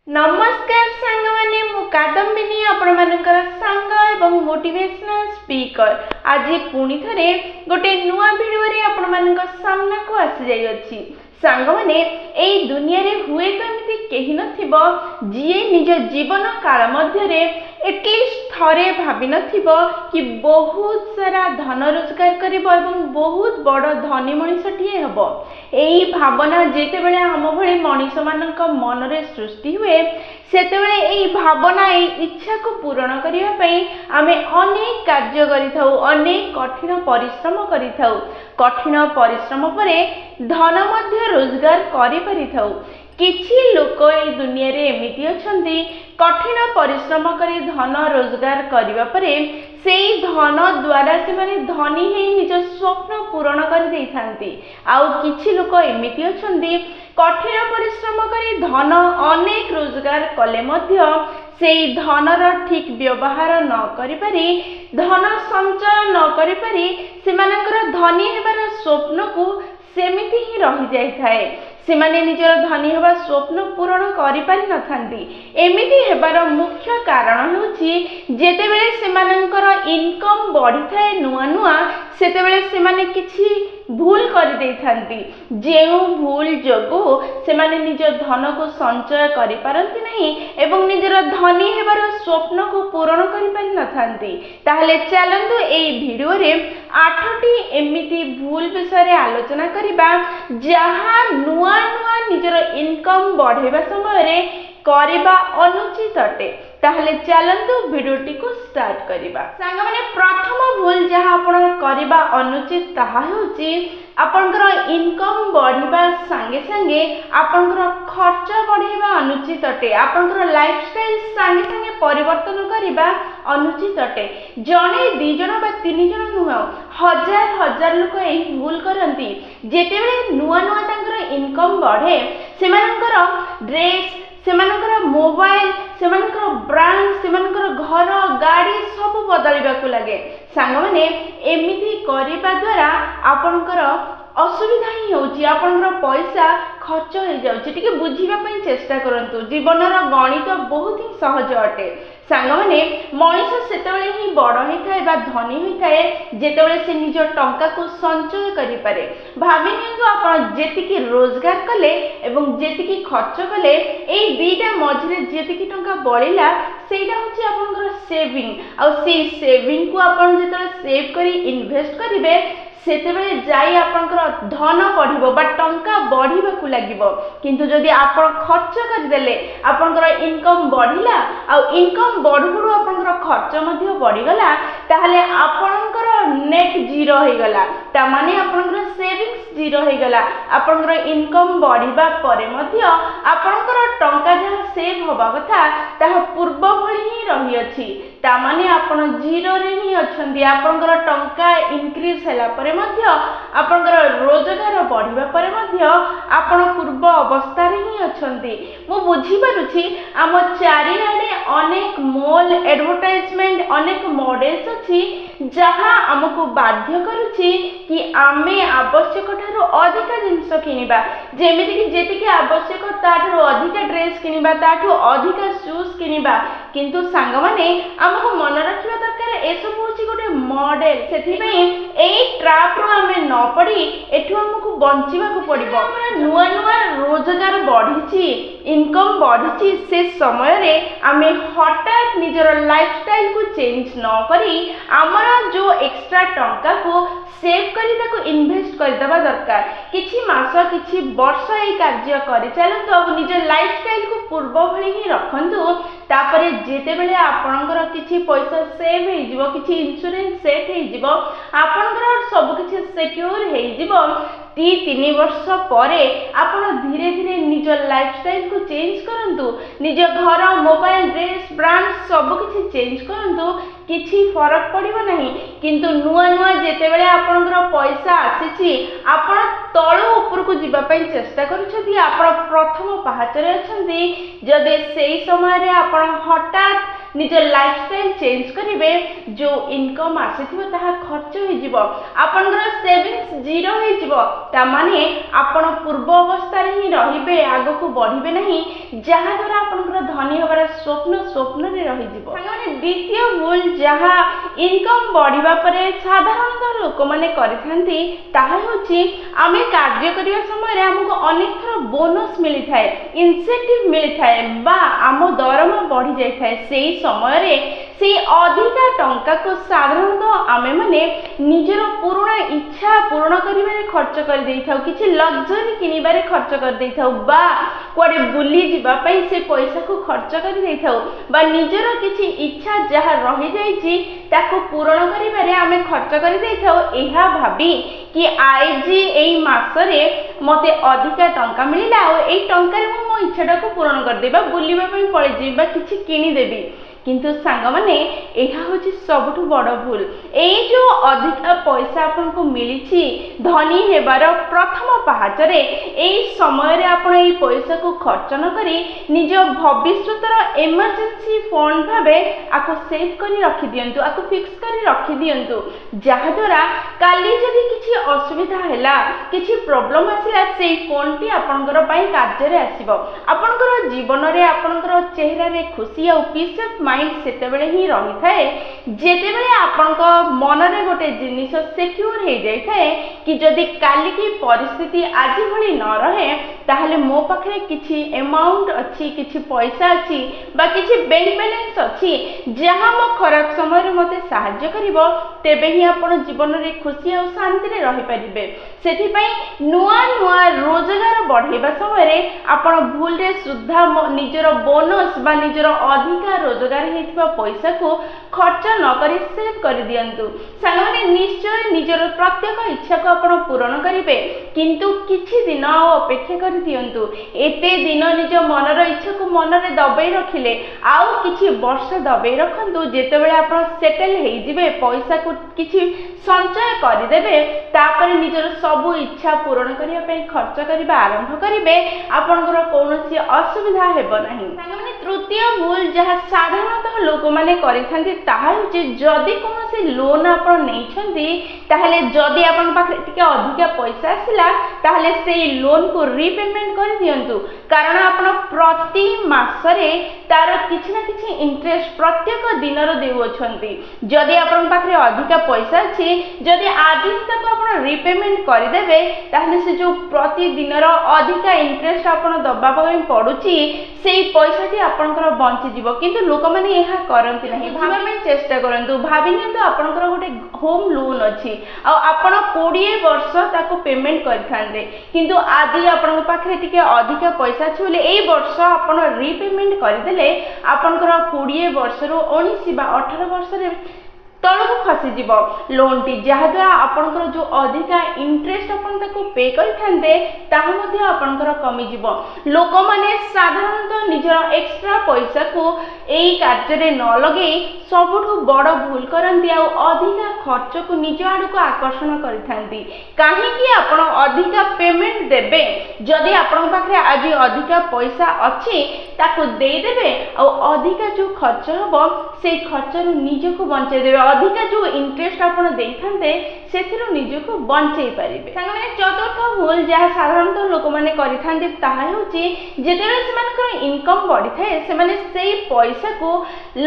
नमस्कार सांग माने मु कादम्बिनी आपण मानकर सांग एवं मोटिवेशनल स्पीकर आज पुणी थरे गोटे नुआ वीडियो रे आपण मानक सामना को आसी जाई अछि। सांग माने एई दुनिया रे हुए तो एमिति केहि नथिबो जिए निज जीवन काल मध्य रे एटलिस्ट थरे भाबी नथिबो कि बहुत सारा धन रोजगार करिबो एवं बहुत बड़ धनी मनुष्यटिए हबो। एई भावना जेते बेले हम भଳି मनुष्य मानक मन रे सृष्टि हुए सेतेबेले एई भावना एई इच्छा को पूर्ण करिया पई आमे अनेक कार्य करिथाउ, अनेक कठिन परिश्रम करिथाउ। कठिन परिश्रम परे धन मध्य रोजगार करि परिथाउ। किछि लोक ए दुनिया रे एमिति अछंती कठिन परिश्रम करी धन रोजगार करिवा परे सेई धन द्वारा से माने धनी हे निज स्वप्न पूर्ण कर देइथांती। आउ किछि लोक एमिति अछंती कठिन परिश्रम करी धन अनेक रोजगार कले मध्य सेई धनर ठीक व्यवहार न करि पारि, धन संचय न करि पारि सेमानकर धनी हेबार स्वप्न को सेमिति ही रहि जाई थाए। सेमाने निजर धनी हेबा स्वप्न पूर्ण करि पारि न थांती। एमिति हेबार मुख्य कारण होछि जेतेबेले सेमानकर इनकम बढ़ी थाए नुआ नुआ सेतेबेले सेमाने किछि भूल करि देइ थांती। जेउ भूल जोगु सेमाने निज धन को संचय करि पारंती नहीं एवं निजर धनी हेबार स्वप्न को पूर्ण करि पारि न थांती। ताहले चलंतु एई वीडियो रे 8टी एमिति भूल विषय आलोचना करिबा जहा नुआ नुआ निजर इनकम बढ़ेबा समय रे करिबा अनुचित अटे। ताहले चलंतु वीडियोटी को स्टार्ट करिबा। सांग माने प्रथम भूल जहा आपण करिबा अनुचित ताहा होची आपनकर इनकम बढ़िबा संगे संगे आपनकर खर्च बढ़ेबा अनुचित अटे। आपनकर लाइफस्टाइल संगे संगे परिवर्तन करिबा अनुचित अटे। जणे दि जण बा तीन जण नुह हजार हजार लोक एही भूल करंती। जेतेबेले नुआ नुआ तांकर इनकम बढ़े सेमानकर ड्रेस, सेमानकर मोबाइल, सेमानकर ब्रांड, सेमानकर घर गाड़ी सब बदलिबा को लागे। सांग माने एमिति करिबा द्वारा आपनकर असुविधा ही होची, आपनकर पैसा खर्च हो जाउची। टिके बुझिबा पई चेष्टा करंतु। जीवनर गणित बहुत ही सहज अटे। सांग माने मनुष्य सेतेबेले ही बड़ होई थाए बा धनी होई थाए जेतेबेले से निज टंका को संचय करि पारे। भाबि नियंतु आपण जेतिकी रोजगार कले एवं जेतिकी खर्च कले एई दुईटा मझिरे जेतिकी टंका बळिला सेटा होची आपनकर सेविंग। आ सेई सेविंग को आपण जेतेबेले सेव करी इन्वेस्ट करिवे सेतेबेले जाई आपनकर धन बढ़िबो बा टंका बढ़िबा को लागिबो। किंतु जदि आपण खर्च कर देले आपनकर इनकम बढ़िला आ इनकम बढ़ु बढ़ु आपनकर खर्च मध्ये बढ़ी गला ताहले आपनकर नेट जीरो हो गला। ता माने आपनकर सेविंग्स जीरो हो गला। आपनकर इनकम बढ़िबा परे मध्ये आपनकर टंका जहा सेव होबा कथा ताहा पूर्व भଳି ही रही अछि। ता माने आपण जीरो रे ही अछंती। आपनकर टंका इंक्रीज हैला परे मध्ये आपनकर रोजगार बढ़िबा परे मध्ये आपण पूर्व अवस्था रे ही अछंती। मु बुझी पारुछि आम चारिआडे अनेक मॉल एडवर्टाइजमेंट अनेक मॉडल्स अछि जहा हमको बाध्य करूछि कि आमे आवश्यक ठारो अधिक जिंस किनिबा। जेमिति कि जेतिके आवश्यक ताठो अधिक ड्रेस किनिबा, ताठो अधिक शूज किनिबा। किंतु सांग माने हमको मन रखिबा दरकार एसब होछि गोटे मॉडल। सेथि पई एई ट्रैप रो आमे न पड़ी एठु हमको बंचिबा को पड़िबो। नुआ नुआ रोजगार बढ़िछि, इनकम बढ़िछि, से समय रे आमे हठात निजर लाइफस्टाइल को चेंज न करी हमर जो एक्स्ट्रा टंका को सेव करी ताको इन्वेस्ट कर देबा दरकार। किछि मास किछि वर्ष ए कार्य करि चलंतु अब निज लाइफस्टाइल को पूर्व भଳି ही रखंतु। तापरे जेते बेले आपनकर किछि पैसा सेव हे जिवो, किछि इंश्योरेंस सेट हे जिवो, आपनकर सब किछि सिक्योर हे जिवो। 3 वर्ष परे आपण धीरे धीरे निज लाइफस्टाइल को चेंज करंतु। निज घर, मोबाइल, ड्रेस, ब्रांड सब किछि चेंज करंतु। किछि फरक पड़िबो नहीं। किंतु नुआ नुआ जेते बेले आपनकर पैसा आसीछि आपण तळो ऊपर को जिबा पई चेष्टा करूछथि, आपण प्रथम पहाचरे अछंती। जदि सेई समय रे आपण हठात निज लाइफस्टाइल चेंज करेंगे जो इनकम आसीथिबो ताहा खर्च हो जिवो आपनकर सेविंग्स जीरो हो जिवो ता माने आपण पूर्व अवस्था रे ही रहिबे आगो को बढ़िबे नहीं जहा द्वारा आपनकर धनी होबार स्वप्न रे रहि जिवो माने द्वितीय भूल जहा इनकम बढ़िबा परे साधारणतः लोक माने करिथांती ताहा होची आमे कार्य करिया समय रे हमको अनेक थर बोनस मिली थाए इंसेंटिव मिली थाए बा आम दरमा बढ़ी जाय थाए सेही समय रे से अधिका टंका को साधारणतः आमे माने निजर पुराना इच्छा पूर्ण करिबारे खर्च कर देई थाउ किछि लग्जरी किनिबारे खर्च कर देई थाउ बा कोडे बुली जिबा पई से पैसा को खर्च कर देई थाउ बा निजर किछि इच्छा जहा रहि जाईछि ताको पूर्ण करिबारे आमे खर्च कर देई थाउ एहा भाबी कि आईजी एई मासरे मते अधिका टंका मिलिला आ एई टंका रे मो इच्छाटा को पूर्ण कर देबा बुलिबा पई पळि जिबा किछि किनि देबी किंतु सांग माने एहा होची सबठु बड़ भूल ए जो अधिक पैसा आपन को मिलिछि धनी हेबार प्रथम पहाचरे ए समय रे आपन ए पैसा को खर्च न करी निज भविष्यतर इमरजेंसी फंड भाबे आको सेव करी रखि दियंतु आको फिक्स करी रखि दियंतु जहा द्वारा काली जदी किछि असुविधा हैला किछि प्रॉब्लम आसिला सेई फंड टी आपनकर पई कार्य रे आसीबो आपनकर जीवन रे आपनकर चेहरा रे खुशी आ पीस ऑफ माइंड सेतेबेले ही रही थाए जेतेबेले आपनक मन रे गोटे जिनिस सिक्योर हो जाय थाए कि जदी काली की परिस्थिति आज भली न रहे ताहले मो पाखरे किछि अमाउंट अछि किछि पैसा अछि बा किछि बैंक बैलेंस अछि जहां मो खराब समय रे मते सहाय्य करिवो तेबे ही आपन जीवन रे खुशी आ शांति रे रहि परिबे सेथि पई नुआ नुआ रोजगार बढ़ेबा समय रे आपन भूल रे सुद्धा निजर बोनस बा निजर अधिका रोजगार हेतिबा पैसा को खर्च न करी सेव कर दियंतु सांगने निश्चय निजर प्रत्येक इच्छा को आपण पूर्ण करिवे किंतु किछि दिन अपेक्षा कर दियंतु एते दिन निज मनर इच्छा को मन रे दबई रखिले आउ किछि वर्ष दबई रखंतु जेतेबेले आपण सेटल हेइ जिवे पैसा को किछि संचय कर देबे तापर निजर सब इच्छा पूर्ण करिया पे खर्च करिबा आरंभ करिवे आपनकर कोनोसी असुविधा हेबो नाही सांगने तृतीय भूल जहा साधारणतः लोक माने करिथांती ताहा होची जदी कोनोसी लोन आपण नेइछंती ताहले जदी आपण पाखरे टिके अधिक पैसा आसिला ताहले सेई लोन को रीपेमेंट कर दियंतु कारण आपण प्रति मासरे तार किछि ना किछि इंटरेस्ट प्रत्येक दिनर देउ अछंती जदी आपण पाखरे अधिक पैसा अछि जदी आज तक आपण रीपेमेंट कर देबे ताहले से जो प्रति दिनर अधिक इंटरेस्ट आपण दबा पई पडुची सेई पैसाटी आपनकर बंची जिवो किंतु लोक माने एहा करंती नाही भाबा में चेष्टा करंतु भाबिने तो आपनकर गोटे होम लोन अछि आ आपण 20 वर्ष ताको पेमेंट करथांदे किंतु आदि आपन पाखरे टिके अधिक पैसा छुले एई वर्ष आपण रीपेमेंट कर देले आपनकर 20 वर्ष रो 19 बा 18 वर्ष रे तळको खसी जीव लोन टी जहा द्वारा आपनकर जो अधिका इंटरेस्ट अपन ताको पे करथांदे ताहा मध्ये आपनकर कमी जीव लोक माने साधारणतः निजर एक्स्ट्रा पैसा को एई कार्य रे न लगे सबठु बड़ भूल करंती आ अधिका खर्च को निज आडू को आकर्षण करथांती काहे कि आपण अधिका पेमेंट देबे जदी आपण पाखरे आज अधिका पैसा अछि ताको देई देबे आ अधिका जो खर्च हबो से खर्च रु निज को बंचे देबे अधिका जो इंटरेस्ट आपण देइथांते सेथिरु निज को बंचेई परिबे संगने चतुर्थ भूल जहा साधारणतः लोक माने करिथांते ताहा होची जेतेबेले सेमानकर इनकम बढ़ी थाए सेमाने सेई पैसा को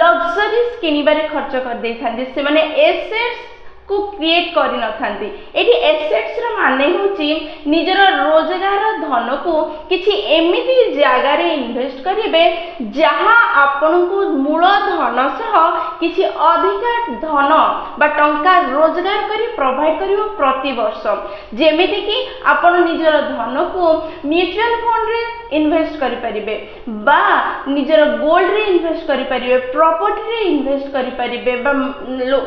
लग्जरीज किनिबारे खर्च कर देइथांते सेमाने एसेट्स को क्रिएट करि न थांती एठी एसेट्स रो माने होची निजर रोजगार धन को किछि एमिति जागा रे इन्वेस्ट करिवे जहा आपन को मूल धन सह किछि अधिक धन बा टंका रोजगार करी प्रोवाइड करिवो प्रति वर्ष जेमिति कि आपन निजर धन को म्यूचुअल फंड रे इन्वेस्ट करि परिबे बा निजर गोल्ड रे इन्वेस्ट करि परिबे प्रॉपर्टी रे इन्वेस्ट करि परिबे बा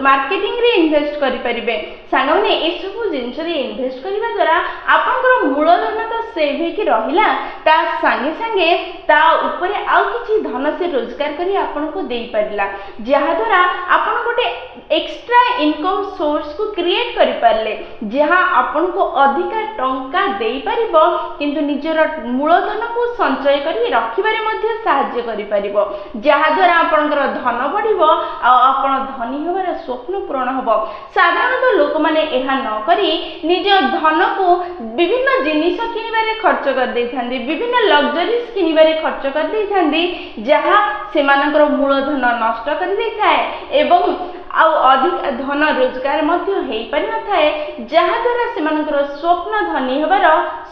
मार्केटिंग रे इन्वेस्ट करि परिबे सांगने ए सब जिंस रे इन्वेस्ट करिबा द्वारा आपनकर मूल धन तो सेव हे कि रहिला ता संगे संगे ता ऊपर आउ किछि धन से रोजगार करी आपन को देई परिला जहा द्वारा आपन गोटे एक्स्ट्रा इनकम सोर्स को क्रिएट करि पारले जहाँ आपन को अधिका टंका देई परिबो किंतु निजर मूलधन को संचय करी रखिबारे मध्ये सहाय्य करि परिबो जहाँ द्वारा आपनकर धन बढ़िबो आ आपण धनी होबार स्वप्न पूर्ण होबो। साधारणतः लोक माने एहा न करी निज धन को विभिन्न जिनिस किनिबारे खर्च कर देथांदी विभिन्न लग्जरीज किनिबारे खर्च कर देथांदी जहाँ सेमानकर मूलधन नष्ट कर देथाय एवं आउ अधिक धन रोजगार मध्य हेई पारि न थाए जहाँ द्वारा सेमानकर स्वप्न धनी होबार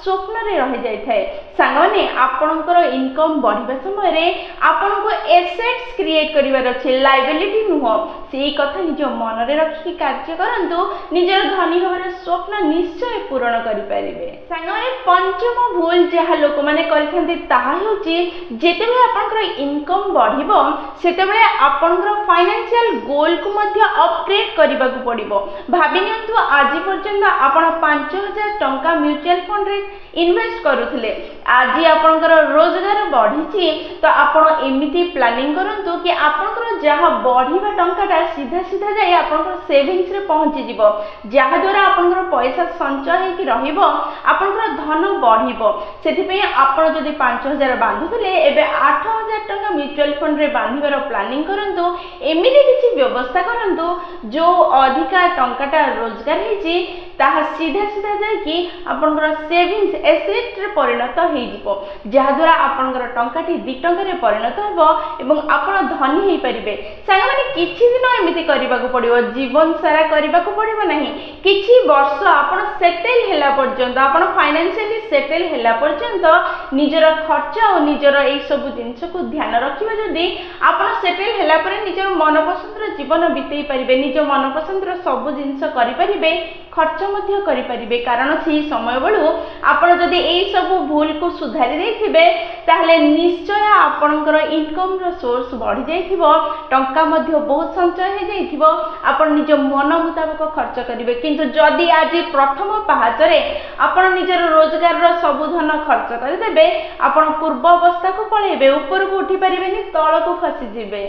स्वप्न रे रहि जाय थाए। सांगने आपनकर इनकम बढ़िबा समय रे आपनको एसेट्स क्रिएट करिवार अछि लायबिलिटी नुह सेही कथा निज मन रे रखि कार्य करंतु निजर धनी होबार स्वप्न निश्चय पूर्ण करि परिबे। सांगने पंचम भूल जहाँ लोक माने करिथांती ताहा होछि जेतेबेले आपनकर इनकम बढ़िबो सेतेबेले आपनकर फाइनेंशियल गोल को अपग्रेड करने को पड़ो। भाभी नियंतु आज पर्यंत आपण 5000 टंका म्यूचुअल फंड रे इन्वेस्ट करुथिले आज आपनकर रोजगार बढ़ी तो आपण एमिति प्लानिंग करंतु कि आपनकर जहाँ बढ़िबा टंकाटा सीधा सीधा जाई आपनकर सेविंग्स रे पहुंची जिवो जहाँ द्वारा आपनकर पैसा संचय हेकि रहिबो आपनकर धन बढ़िबो। सेथि पे आपण जदि 5000 बांधुथिले एबे 8000 टंका म्यूचुअल फंड रे बांधिबार प्लानिंग करंतु एमिति किछि व्यवस्था करंतु जो अधिका टंकाटा रोजगार हेछि ताहा सीधा सीधा जाई कि आपनकर सेविंग्स एसेट रे परिणत हेइ जिवो जहाँ द्वारा आपनकर टंकाटी 2 टंका रे परिणत हेबो एवं आपण धनी हेइ परिबे। सांग माने किछि दिन एमिति करबाको पड़िबो जीवन सारा करबाको पड़िबो नाही किछि वर्ष आपण सेटल हेला पर्यंत आपण फाइनेंशियली सेटल हेला पर्यंत निजर खर्च और निजर एई सब जिंस को ध्यान रखिबा जदी आपण सेटल हेला परे निजर मनपसंदर जीवन बितेई परिबे निज मनपसंदर सब जिंस करि परिबे खर्च मध्य करि परिबे कारण से समय बेलू आपण जदि एई सब भूल को सुधारी देथिबे ताहले निश्चय आपनकर इनकम रो सोर्स बढ़ी जाइथिबो टंका मध्य बहुत संचय हे जाइथिबो आपण निज मन मुताबिक खर्च करिवे। किंतु जदि आज प्रथम पहाचरे आपण निजर रोजगार रो सब धन खर्च कर देबे आपण पूर्व अवस्था को पळेबे ऊपर को उठी परिबेनी तळ को खसी जिवे।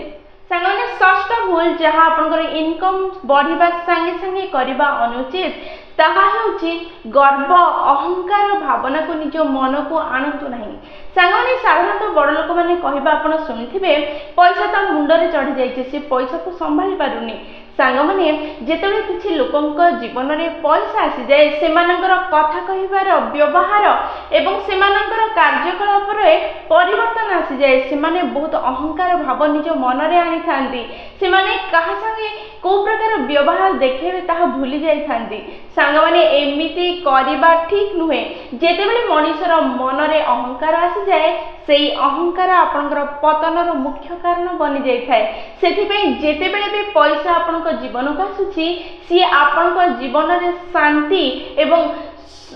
सांगने षष्ठ भूल जहाँ आपनकर इनकम बढ़िबा संगे संगे करबा अनुचित ताहा हेउछि गर्व अहंकार भावना को निज मन को आनतु नहीं। सांगने साधारणतः बड़ लोक माने कहबा आपण सुनिथिबे पैसा ता मुंडरे चढ़ी जाइछे से पैसा को संभाली पारुनी। सांग माने जेतबे किछि लोकंक जीवन रे पैसा आसी जाए सेमानकर कथा कहिबार व्यवहार एवं सेमानकर कार्यकलाप रे परिवर्तन आसी जाए सेमाने बहुत अहंकार भाव निज मन रे आनी थांती सेमाने कहा संगे को प्रकार व्यवहार देखेबे ताहा भूली जाई थांती। सांग माने एमिति करिबा ठीक नुहे जेतेबेले मनुष्यर मन रे अहंकार आसी जाए सेई अहंकार आपनकर पतनर मुख्य कारण बनि जाई थाए। सेथि पे जेतेबेले भी पैसा आपन जीवन को आसुची सी आपन जीवन रे शांति एवं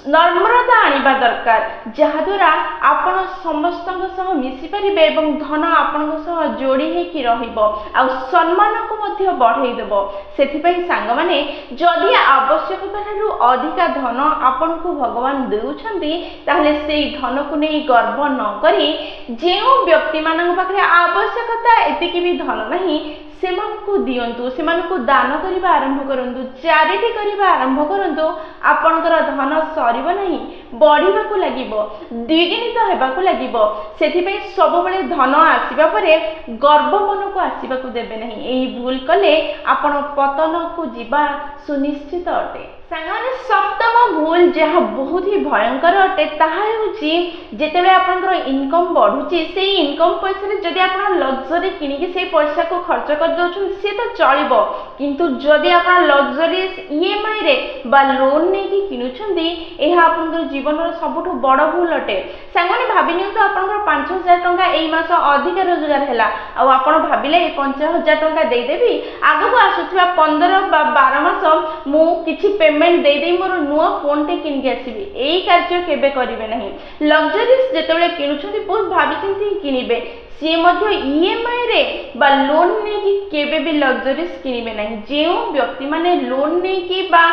नम्रता आनिबा दरकार जहाँ द्वारा आपण समस्त मिसी पारिबे एवं धन आपण जोड़ी हेकि रहिबो आ सम्मान को मध्य बढ़ाई देबो। सेथि पई सांग माने जदि आवश्यकता ठारू अधिका धन आपण को भगवान देउछंती ताहले सेई धन को नै गर्व न करी जेउ व्यक्ति मानक पाखरे आवश्यकता एतिकी भी धन नहीं सेमानकु दियंतु सेमानकु दान करिबा आरंभ करंतु चैरिटी करिबा आरंभ करंतु आपनकर धन सरिबो नहीं बढ़िबाकु लागिबो द्विगुणित हेबाकु लागिबो। सेथि पे सब बेले धन आसीबा परे गर्व मन को आसीबाकु देबे नहीं एही भूल कले आपण पतन को जीवा सुनिश्चित अटे। सांगने सप्तम भूल जहाँ बहुत ही भयंकर अटे ताहा हेउची जेतेबेले आपनकर इनकम बढ़ुची से इनकम पैसा रे जदि आपण लग्जरी किनिके से पैसा को खर्च कर दोछन से तो चलिबो किंतु जदि आपण लग्जरी ईएमआई रे बा लोन नै कि किनुछंदी एहा आपनकर जीवन रो सबठो बड़ भूल अटे। सांगने भाबि नियंतु आपनकर 5000 टंका एई मास अधिक रोजगार हैला आ आपण भाबिले 5000 टंका देई देबी आगु आसुथिबा 15 बा 12 मास मु किछि पेमेंट दे दे मोर नुआ फोन टे किन के आसीबी एई कार्य केबे करिवे नहीं। लग्जरीज जेतेबेले किनुछंती बहुत भाबि चिंती किनिबे सी ईएमआई रे बा लोन नहीं केबे भी लग्जरीज किनिबे नहीं। जो व्यक्ति माने लोन नहीं कि बा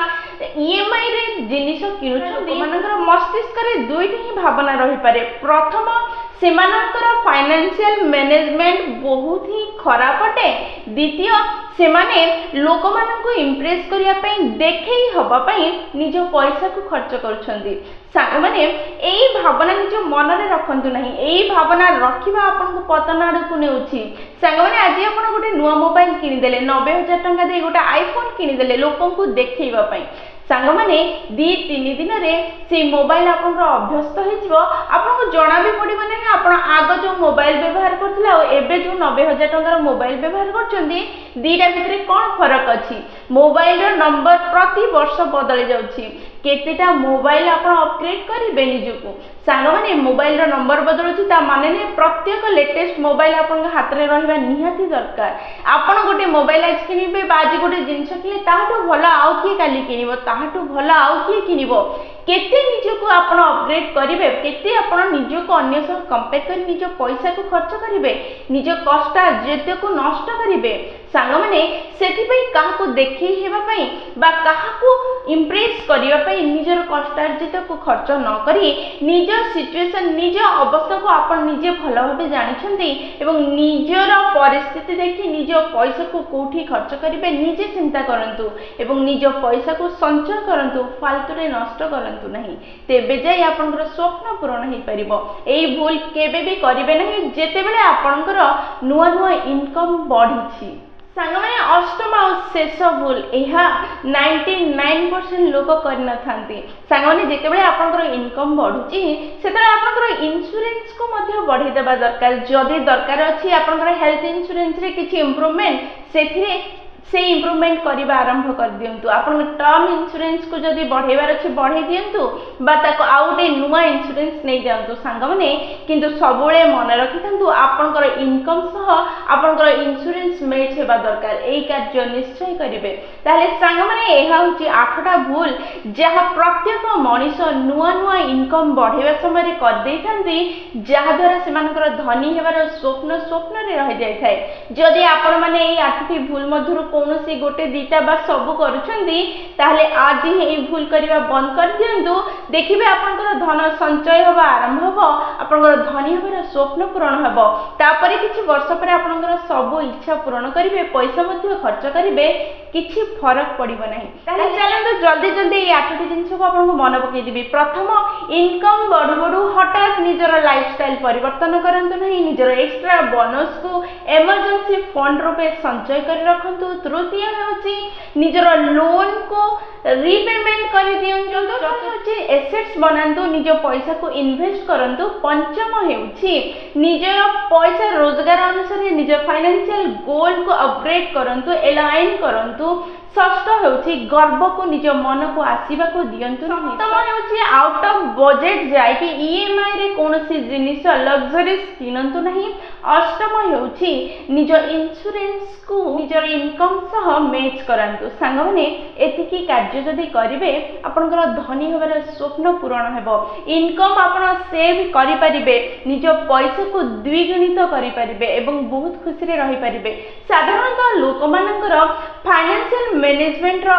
ईएमआई रे जिनिस किनुछन्ती मानकर मस्तिष्क रे दुईटी ही भावना रही पारे। प्रथम सेमानकर फाइनेंशियल मैनेजमेंट बहुत ही खराब अटे। द्वितीय सेमाने लोक मानकु इम्प्रेस करिया पई देखै हबा पई निज पैसा को खर्च करूछन्ती। माने एई भावना निज मन रे रखंतु नहीं। एई भावना रखिबा आपन को पतन आड़ को नेउछि। सांग माने आज आपन गोटे नुवा मोबाइल किनि देले 90,000 टंका दे गोटे आईफोन किनि देले लोकन को देखैबा पई। सांग माने 2-3 दिन रे से मोबाइल आपन अभ्यस्त हो आपको जना भी पड़ो ना आप आग जो मोबाइल व्यवहार करते और एबे जो 90,000 टंकार मोबाइल व्यवहार करछन्ती दीटा भितर कौन फरक अच्छी। मोबाइल नंबर प्रति वर्ष बदली जाउछि। केतेटा मोबाइल आप अपग्रेड करेंगे निजको सांग माने मोबाइल नंबर बदलुछि ता माने ने प्रत्येक लेटेस्ट मोबाइल आपन हाथ में रहिबा निहाती दरकार। आपन गोटे मोबाइल आज किनिबे बा आज गोटे जिंस किले ताहाटू भला आउ किए काली किनिबो ताहाटू भला आउ किए किनिबो केते निजको आपन अपग्रेड करिवे केते आपन निजको अन्य सह कंपेयर कर निज पैसा को खर्च करिवे निज कष्ट आर्जित को नष्ट करिवे। सांग माने सेति पई काहाको देखै हेबा पई बा काहाको इम्प्रेस करिया पई निजर कष्ट आर्जित को खर्च न करी निज सिचुएशन निज अवस्था को आपन निजे भल भाबे जानिछन्ती एवं निजर परिस्थिति देखि निज पैसा को कोठी खर्च करिवे निजे चिंता करंतु एवं निज पैसा को संचय करंतु फालतू रे नष्ट करंतु नहीं। तेबे जाय आपनकर स्वप्न पूर्ण हे परिबो। एई भूल केबे भी करिवे नहीं जेतेबेले आपनकर नुवा नुवा इनकम बढ़िछि। सांग माने अष्टम और शेष भूल यह 99% लोक करना थांती। सांग माने जेतेबेले आपनकर इनकम बढ़ुची सेतबेले आपनकर इंश्योरेंस को मध्य बढ़ी देबा दरकार। जदी दरकार अछि आपनकर हेल्थ इंश्योरेंस रे किछि इंप्रूवमेंट सेथिरे से इम्प्रूवमेंट करने आरंभ कर दिंतु। आपन टर्म इंश्योरेंस को जदि बढ़ेबार अच्छे बढ़े दिंतु बा ताको आउ गोटे नुआ इंश्योरेंस नहीं दिंतु सांग माने किंतु सबुले मन रखि थांतु आपनकर इनकम सह आपनकर इंश्योरेंस मैच हेबा दरकार। एई कार्य निश्चय करिवे ताले सांग माने एहा होची 8टा भूल जहा प्रत्येक मनीष नुआ नुआ इनकम बढ़ेबा समय कर देई थांती जहा द्वारा सेमानकर धनी हेबार स्वप्न रे रह जाय थाए। जदि आपन माने एई 8टी भूल मधुर कौनसी गोटे दीटा बा सब करुछन्ती ताहले आज ही एई भूल करिबा बंद कर दियंतु देखिबे आपनकर धन संचय होबा आरंभ होबो आपनकर धनी होबार स्वप्न पूर्ण होबो। तापरे किछि वर्ष पर आपनकर सब इच्छा पूर्ण करिवे पैसा मध्ये खर्च करिवे किछि फरक पड़िबो नाही। ताले चलंतु जल्दी जल्दी एई 8टी जिंस को आपनको मन पकई दिबी। प्रथम इनकम बडू बडू हठात निजर लाइफस्टाइल परिवर्तन करंतु नहीं। निजर एक्स्ट्रा बोनस को इमरजेंसी फंड रूपे संचय कर रखंतु। तृतीय होची निजर लोन को रीपेमेंट कर दियंतु। चतुर्थ होची एसेट्स बनांतु निज पैसा को इन्वेस्ट करंतु। पंचम होची निजर पैसा रोजगार अनुसार निज फाइनेंशियल गोल को अपग्रेड करंतु एलाइन करंतु। षष्ठ होची गर्व को निज मन को आसीबा को दियंतु। सप्तम होची आउट ऑफ बजेट जाय कि ईएमआई रे कोनोसी जिनिस लग्जरीज किनंतु नहीं। अष्टम होची निज इंश्योरेंस को निजर इनकम सह मैच करंतु। सांग माने एतिकी कार्य जदि करिवे आपनकर धनी होबार स्वप्न पूर्ण हेबो। इनकम आपन सेव करि परिबे निज पैसा को द्विगुणित करि परिबे एवं बहुत खुशी रे रहि परिबे। साधारणतः लोक मानकर फाइनेंशियल मैनेजमेंट रो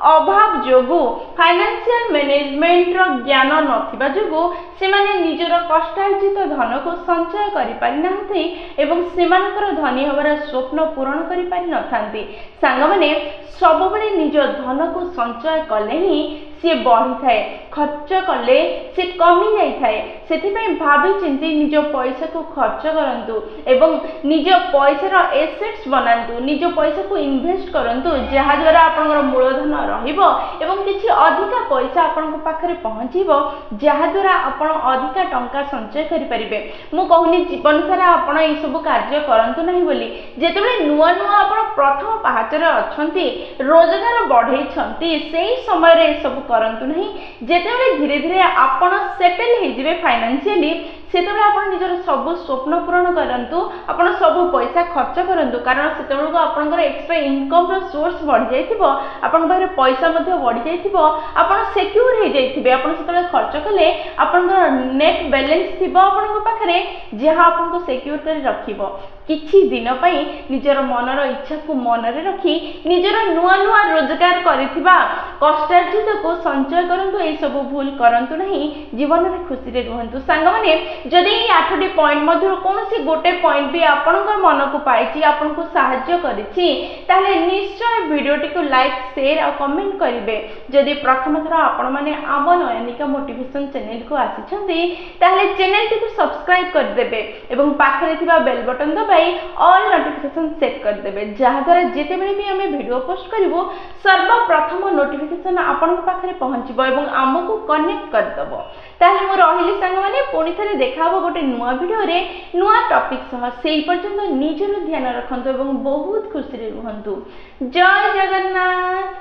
अभाव जोगु फाइनेंशियल मैनेजमेंट रो ज्ञान नथिबा जोगु से माने निजर कष्टार्जित धन को संचय करि पारि नाथि एवं सेमानकर धनी होबार स्वप्न पूर्ण करि पारि नथांती। सांग माने सब बेले निज धन को संचय कले ही सी बढ़ी थाए खर्च कले से कमी जाई थाए। सेथिपई भाबी चिंती निज पैसा को खर्च करंतु एवं निज पैसार एसेट्स बनांतु निज पैसा को इन्वेस्ट करंतु जहा द्वारा आपनकर मूलधन रहिबो एवं किछि अधिका पैसा आपनक पाखरे पहुंचीबो जहा द्वारा आपण अधिका टंका संचय करि परिबे। मु कहूनी जीवन सारा आपण ए सब कार्य करंतु नहीं बोली जेतेबेले नुआ नुआ आपण प्रथम पाहाचरे अछंती रोजगार बढ़ई छंती सेही समय रे सब करंतु नहीं। जेतेबेले धीरे धीरे आपण सेटल हे जिवे फाइनेंशियली सेतबेले आपण निजर सब स्वप्न पूरण करंतु आपण सब पैसा खर्च करंतु कारण सेतबेले आपनकर एक्स्ट्रा इनकम रो सोर्स बढ़ जाइथिबो आपण बारे पैसा मध्ये बढ़ जाइथिबो आपण सिक्योर हे जाइथिबे आपण सेतबेले खर्च कले आपनकर नेट बैलेंस थिबो आपनक पाखरे जहा आपनको सिक्योर कर रखिबो किछि दिन पई निजर मनर इच्छा को मन रे रखी निजर नुआ नुआ रोजगार करिथिबा कष्टार्जित को संचय करंतु ए सब भूल करंतु नहीं जीवन रे खुशी रे रहंतु सांग माने जदि 8टी पॉइंट मध्य कोनोसी गोटे पॉइंट भी आपनकर मन को पाइछि आपनको सहाय्य करिछि ताले निश्चय वीडियोटी को लाइक शेयर और कमेंट करिवे जदि प्रथम थरा आपण माने आम नयनिका मोटिवेशन चैनल को आसिछन्ती ताले चैनल टी को सब्सक्राइब कर देबे एवं पाखरे थिबा बेल बटन दबाई ऑल नोटिफिकेशन सेट कर देबे जहा द्वारा जेते बेले भी हमें वीडियो पोस्ट करिवो सर्वप्रथम नोटिफिकेशन आपण पाखरे पहुंचबो एवं हमको कनेक्ट कर दबो ताले मो रहिली संग माने पुनी थरे देखाबो गोटे नुआ वीडियो रे नुआ टॉपिक सह सेही पर्यंत निजर ध्यान रखंतु एवं बहुत खुशी रे रहंतु जय जगन्नाथ।